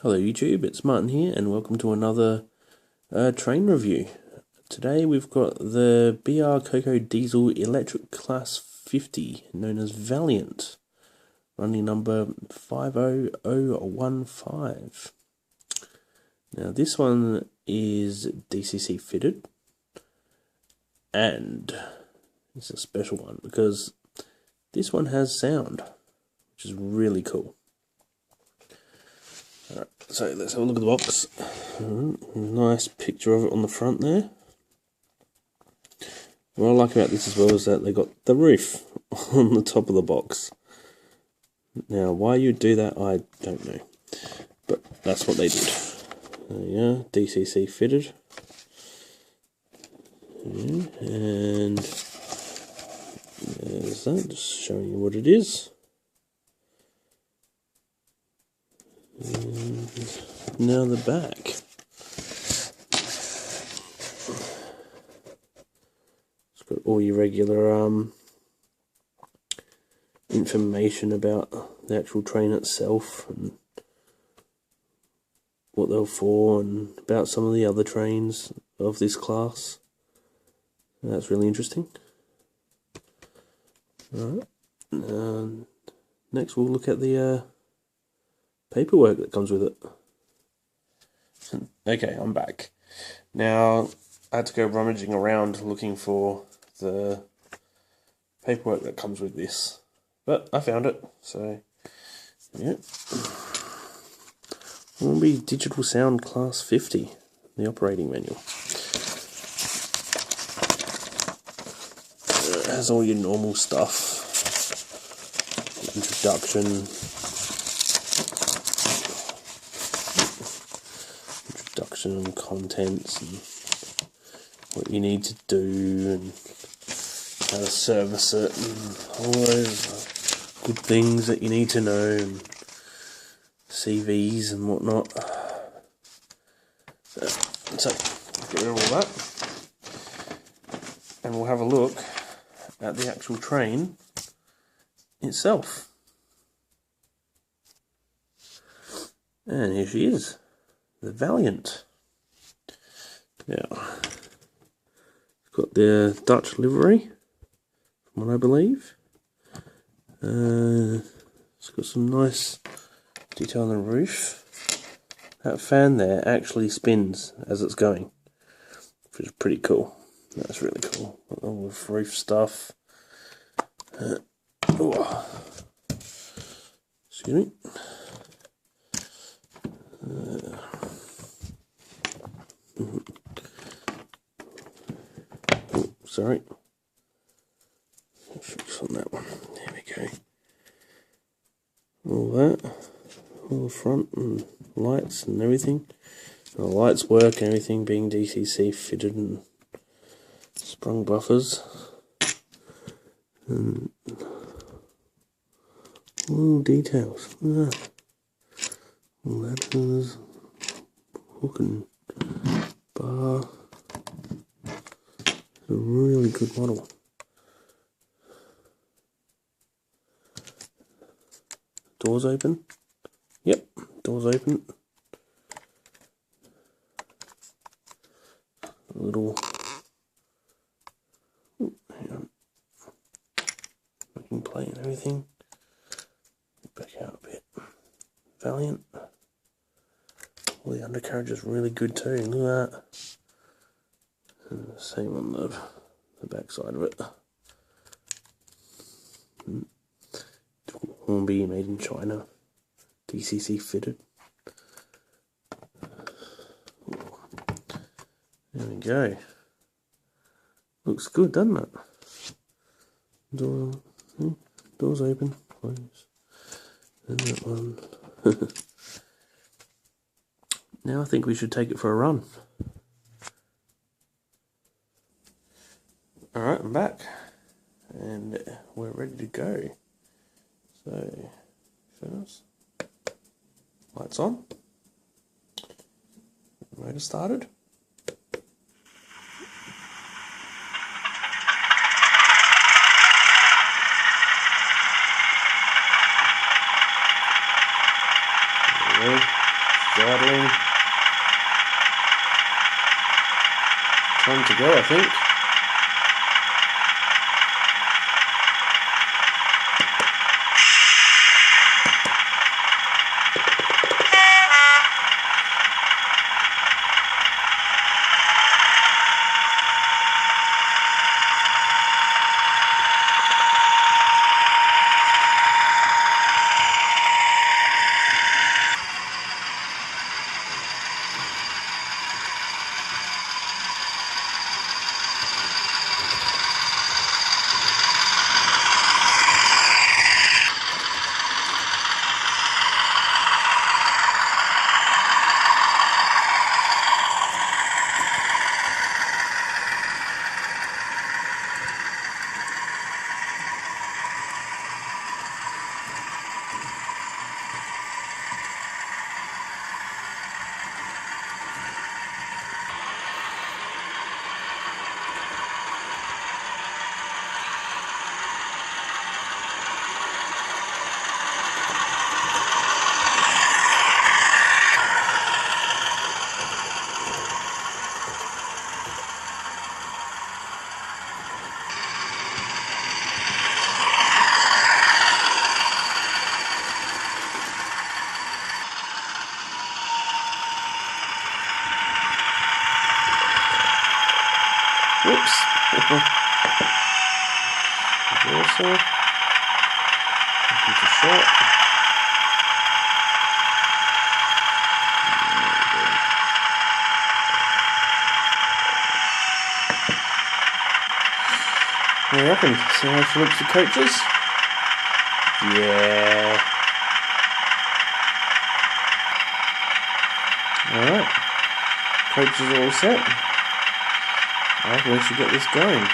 Hello YouTube, it's Martin here and welcome to another train review. Today we've got the BR Coco Diesel Electric Class 50, known as Valiant, running number 50015. Now this one is DCC fitted, and it's a special one because this one has sound, which is really cool. Alright, so let's have a look at the box. Nice picture of it on the front there. What I like about this as well is that they got the roof on the top of the box. Now, why you do that, I don't know. But that's what they did. There you go, DCC fitted. And there's that, just showing you what it is. And now the back. It's got all your regular information about the actual train itself and what they're for and about some of the other trains of this class. That's really interesting. Alright, next we'll look at the paperwork that comes with it. Okay, I'm back. Now, I had to go rummaging around looking for the paperwork that comes with this. But I found it, so yeah. Hornby Digital Sound Class 50, the operating manual. It has all your normal stuff. Introduction and contents and what you need to do and how to service it and all those good things that you need to know and CVs and whatnot. So get rid of all that and we'll have a look at the actual train itself. And here she is, the Valiant. Now, it's got the Dutch livery, from what I believe. It's got some nice detail on the roof. That fan there actually spins as it's going, which is pretty cool. That's really cool. All the roof stuff. Excuse me. Sorry. Fix on that one. There we go. All that. All the front and lights and everything. The lights work and everything being DCC fitted and sprung buffers. And little details. Look at that. All that is hook and bar. A really good model. Doors open. Yep, doors open. A little. Hang on. Looking plate and everything. Back out a bit. Valiant. All the undercarriage is really good too. Look at that. And the same on the back side of it. Hornby made in China. DCC fitted. There we go. Looks good, doesn't it? Doors open, close. And that one. Now I think we should take it for a run. Alright, I'm back. And we're ready to go. So, first, lights on. Motor started. There we go. startling. Time to go, I think. Whoops. Reversal. It's a shot. What do you reckon? See how she looks at coaches? Yeah. Alright. Coaches are all set. I reckon we should get this going.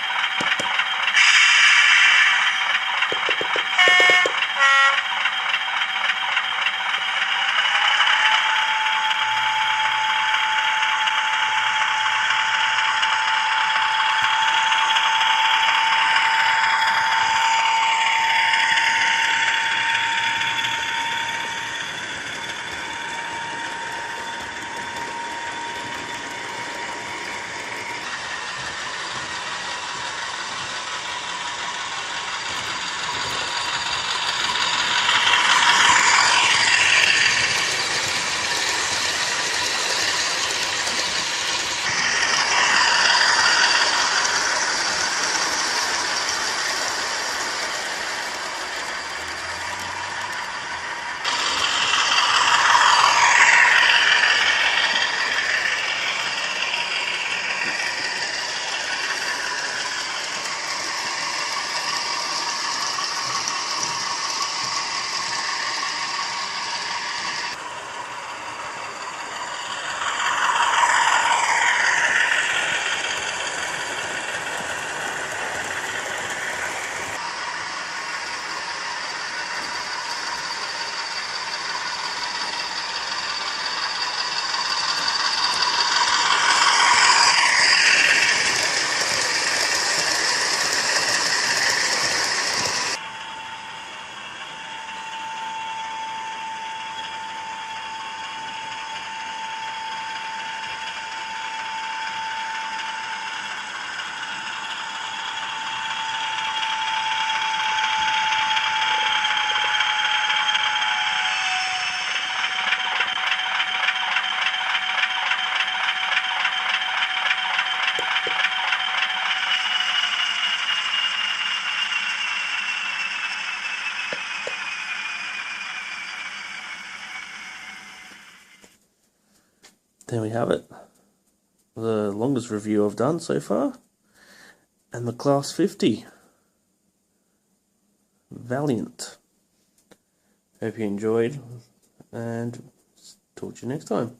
There we have it. The longest review I've done so far. And the Class 50. Valiant. Hope you enjoyed. And talk to you next time.